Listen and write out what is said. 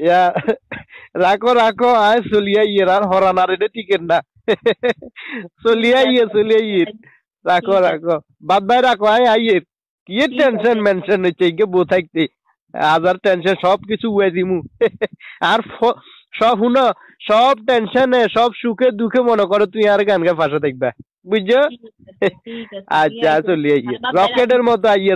ইয়া রাখো রাখো আয় চলিয়া ইয়ের আর হরানার এটা টিকেট না চলিয়া ইয়ে রাখো রাখো বাদ ভাই রাখো আয় আইয়ের কি টেনশন মেনশন হচ্ছে ইকে বউ থাকতে হাজার টেনশন সব কিছু উয়ে দিমু আর সব শুনো সব টেনশনে সব সুখে দুঃখে মনে করো তুই আর গান গা ফাঁসা দেখবা বুঝছো ঠিক আছে, ঠিক আছে, আচ্ছা চলিয়া ইয়ে রকেটের মতো আইয়ে